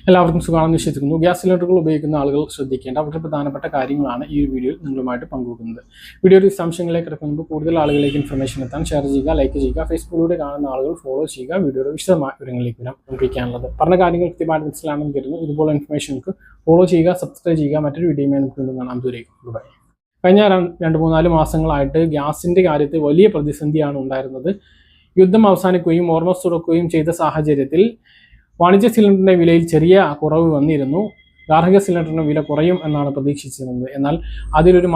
എല്ലാവർക്കും സുഖമാണെന്ന് വിശ്വസിക്കുന്നു. ഗ്യാസ് സിലിണ്ടറുകൾ ഉപയോഗിക്കുന്ന ആളുകൾ ശ്രദ്ധിക്കേണ്ട വളരെ പ്രധാനപ്പെട്ട കാര്യങ്ങളാണ് ഈ ഒരു വീഡിയോയിൽ നിങ്ങളുമായിട്ട് പങ്കുവെക്കുന്നത്. വീഡിയോയുടെ വിശദാംശങ്ങളിലേക്ക് കിടക്കുമ്പോൾ കൂടുതൽ ആളുകളിലേക്ക് ഇൻഫർമേഷൻ എത്താൻ ഷെയർ ചെയ്യുക, ലൈക്ക് ചെയ്യുക, ഫേസ്ബുക്കിലൂടെ കാണുന്ന ആളുകൾ ഫോളോ ചെയ്യുക. വീഡിയോയുടെ വിശദമായ വിവരങ്ങളിലേക്ക് വരാം. പങ്കുവയ്ക്കാനുള്ളത് പറഞ്ഞ കാര്യങ്ങൾ കൃത്യമായിട്ട് മനസ്സിലാണെന്ന് കരുതുന്നു. ഇതുപോലെ ഇൻഫർമേഷനുകൾക്ക് ഫോളോ ചെയ്യുക, സബ്സ്ക്രൈബ് ചെയ്യുക. മറ്റൊരു വീഡിയോയുമായി നമുക്ക് വീണ്ടും കാണാം. ദൂരേക്കും ബൈ. കഴിഞ്ഞ 2-3 മാസങ്ങളായിട്ട് ഗ്യാസിൻ്റെ കാര്യത്തിൽ വലിയ പ്രതിസന്ധിയാണ് ഉണ്ടായിരുന്നത്. യുദ്ധം അവസാനിക്കുകയും ഹോർമസ് തുറക്കുകയും ചെയ്ത സാഹചര്യത്തിൽ വാണിജ്യ സിലിണ്ടറിൻ്റെ വിലയിൽ ചെറിയ കുറവ് വന്നിരുന്നു. ഗാർഹിക സിലിണ്ടറിൻ്റെ വില കുറയും എന്നാണ് പ്രതീക്ഷിച്ചിരുന്നത്. എന്നാൽ അതിലൊരു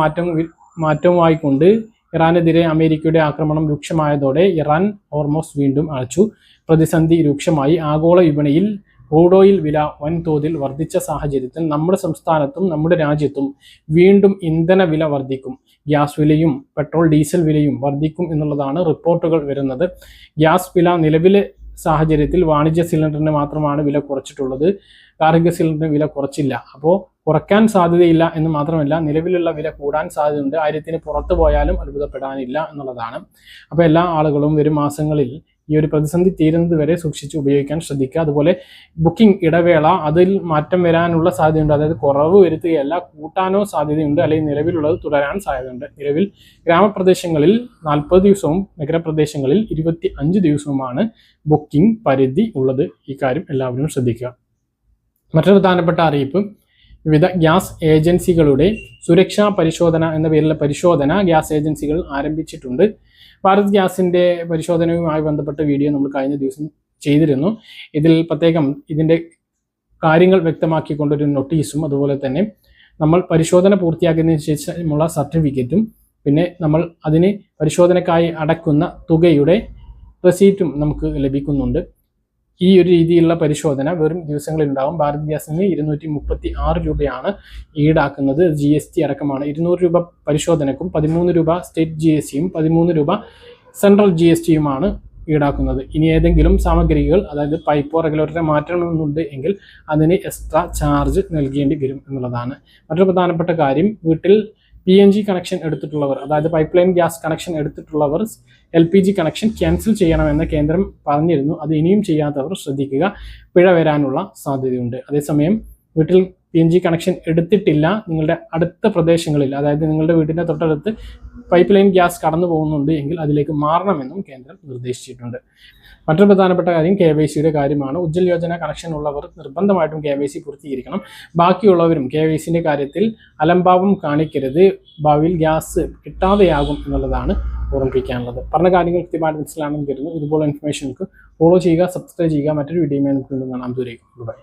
മാറ്റവുമായിക്കൊണ്ട് ഇറാനെതിരെ അമേരിക്കയുടെ ആക്രമണം രൂക്ഷമായതോടെ ഇറാൻ ഹോർമസ് വീണ്ടും അടച്ചു. പ്രതിസന്ധി രൂക്ഷമായി. ആഗോള വിപണിയിൽ ക്രൂഡ് ഓയിൽ വില വൻതോതിൽ വർദ്ധിച്ച സാഹചര്യത്തിൽ നമ്മുടെ സംസ്ഥാനത്തും നമ്മുടെ രാജ്യത്തും വീണ്ടും ഇന്ധന വില വർദ്ധിക്കും. ഗ്യാസ് വിലയും പെട്രോൾ ഡീസൽ വിലയും വർദ്ധിക്കും എന്നുള്ളതാണ് റിപ്പോർട്ടുകൾ വരുന്നത്. ഗ്യാസ് വില നിലവിലെ സാഹചര്യത്തിൽ വാണിജ്യ സിലിണ്ടറിന് മാത്രമാണ് വില കുറച്ചിട്ടുള്ളത്. ഗാർഹിക സിലിണ്ടറിന് വില കുറച്ചില്ല. അപ്പോൾ കുറയ്ക്കാൻ സാധ്യതയില്ല എന്ന് മാത്രമല്ല, നിലവിലുള്ള വില കൂടാൻ സാധ്യതയുണ്ട്. 1000-ന് പുറത്ത് പോയാലും അത്ഭുതപ്പെടാനില്ല എന്നുള്ളതാണ്. അപ്പോൾ എല്ലാ ആളുകളും വരും മാസങ്ങളിൽ ഈ ഒരു പ്രതിസന്ധി തീരുന്നത് വരെ സൂക്ഷിച്ച് ഉപയോഗിക്കാൻ ശ്രദ്ധിക്കുക. അതുപോലെ ബുക്കിംഗ് ഇടവേള അതിൽ മാറ്റം വരാനുള്ള സാധ്യതയുണ്ട്. അതായത് കുറവ് വരുത്തുകയല്ല, കൂട്ടാനോ സാധ്യതയുണ്ട്, അല്ലെങ്കിൽ നിലവിലുള്ളത് തുടരാൻ സാധ്യതയുണ്ട്. നിലവിൽ ഗ്രാമപ്രദേശങ്ങളിൽ 40 ദിവസവും നഗരപ്രദേശങ്ങളിൽ 25 ദിവസവുമാണ് ബുക്കിംഗ് പരിധി ഉള്ളത്. ഈ കാര്യം എല്ലാവരും ശ്രദ്ധിക്കുക. മറ്റൊരു പ്രധാനപ്പെട്ട അറിയിപ്പ്, വിവിധ ഗ്യാസ് ഏജൻസികളുടെ സുരക്ഷാ പരിശോധന എന്ന പേരിലുള്ള പരിശോധന ഗ്യാസ് ഏജൻസികൾ ആരംഭിച്ചിട്ടുണ്ട്. ഭാരത് ഗ്യാസിൻ്റെ പരിശോധനയുമായി ബന്ധപ്പെട്ട വീഡിയോ നമ്മൾ കഴിഞ്ഞ ദിവസം ചെയ്തിരുന്നു. ഇതിൽ പ്രത്യേകം ഇതിൻ്റെ കാര്യങ്ങൾ വ്യക്തമാക്കിക്കൊണ്ടൊരു നോട്ടീസും അതുപോലെ തന്നെ നമ്മൾ പരിശോധന പൂർത്തിയാക്കിയതിനു ശേഷമുള്ള സർട്ടിഫിക്കറ്റും പിന്നെ നമ്മൾ അതിന് പരിശോധനയ്ക്കായി അടക്കുന്ന തുകയുടെ റെസീറ്റും നമുക്ക് ലഭിക്കുന്നുണ്ട്. ഈ ഒരു രീതിയിലുള്ള പരിശോധന വെറും ദിവസങ്ങളിൽ ഉണ്ടാകും. ഭാരത് ഗ്യാസിന് 236 രൂപയാണ് ഈടാക്കുന്നത്. GST അടക്കമാണ്. 200 രൂപ പരിശോധനക്കും 13 രൂപ സ്റ്റേറ്റ് GSTയും 13 രൂപ സെൻട്രൽ GSTയുമാണ് ഈടാക്കുന്നത്. ഇനി ഏതെങ്കിലും സാമഗ്രികൾ, അതായത് പൈപ്പോ റെഗുലേറ്ററോ മാറ്റണമെന്നുണ്ട് എങ്കിൽ അതിന് എക്സ്ട്രാ ചാർജ് നൽകേണ്ടി വരും എന്നുള്ളതാണ്. മറ്റൊരു പ്രധാനപ്പെട്ട കാര്യം, വീട്ടിൽ PNG കണക്ഷൻ എടുത്തിട്ടുള്ളവർ, അതായത് പൈപ്പ് ലൈൻ ഗ്യാസ് കണക്ഷൻ എടുത്തിട്ടുള്ളവർ LPG കണക്ഷൻ ക്യാൻസൽ ചെയ്യണമെന്ന് കേന്ദ്രം പറഞ്ഞിരുന്നു. അത് ഇനിയും ചെയ്യാത്തവർ ശ്രദ്ധിക്കുക, പിഴ വരാനുള്ള സാധ്യതയുണ്ട്. അതേസമയം വീട്ടിൽ PNG കണക്ഷൻ എടുത്തിട്ടില്ല, നിങ്ങളുടെ അടുത്ത പ്രദേശങ്ങളിൽ, അതായത് നിങ്ങളുടെ വീടിൻ്റെ തൊട്ടടുത്ത് പൈപ്പ് ലൈൻ ഗ്യാസ് കടന്നു പോകുന്നുണ്ട് എങ്കിൽ അതിലേക്ക് മാറണമെന്നും കേന്ദ്രം നിർദ്ദേശിച്ചിട്ടുണ്ട്. മറ്റൊരു പ്രധാനപ്പെട്ട കാര്യം KYCയുടെ കാര്യമാണ്. ഉജ്ജ്വൽ യോജന കണക്ഷൻ ഉള്ളവർ നിർബന്ധമായിട്ടും KYC പൂർത്തീകരിക്കണം. ബാക്കിയുള്ളവരും KYCൻ്റെ കാര്യത്തിൽ അലംഭാവം കാണിക്കരുത്. ഭാവിയിൽ ഗ്യാസ് കിട്ടാതെയാകും എന്നുള്ളതാണ് ഓർമ്മിപ്പിക്കാനുള്ളത്. പറഞ്ഞ കാര്യങ്ങൾ കൃത്യമായിട്ട് മനസ്സിലാണെന്ന് കരുതുന്നു. ഇതുപോലെ ഇൻഫർമേഷനുകൾക്ക് ഫോളോ ചെയ്യുക, സബ്സ്ക്രൈബ് ചെയ്യുക. മറ്റൊരു വീഡിയോയുമായി നമുക്ക് വീണ്ടും കാണാം. ദൂരേക്കും ബൈ.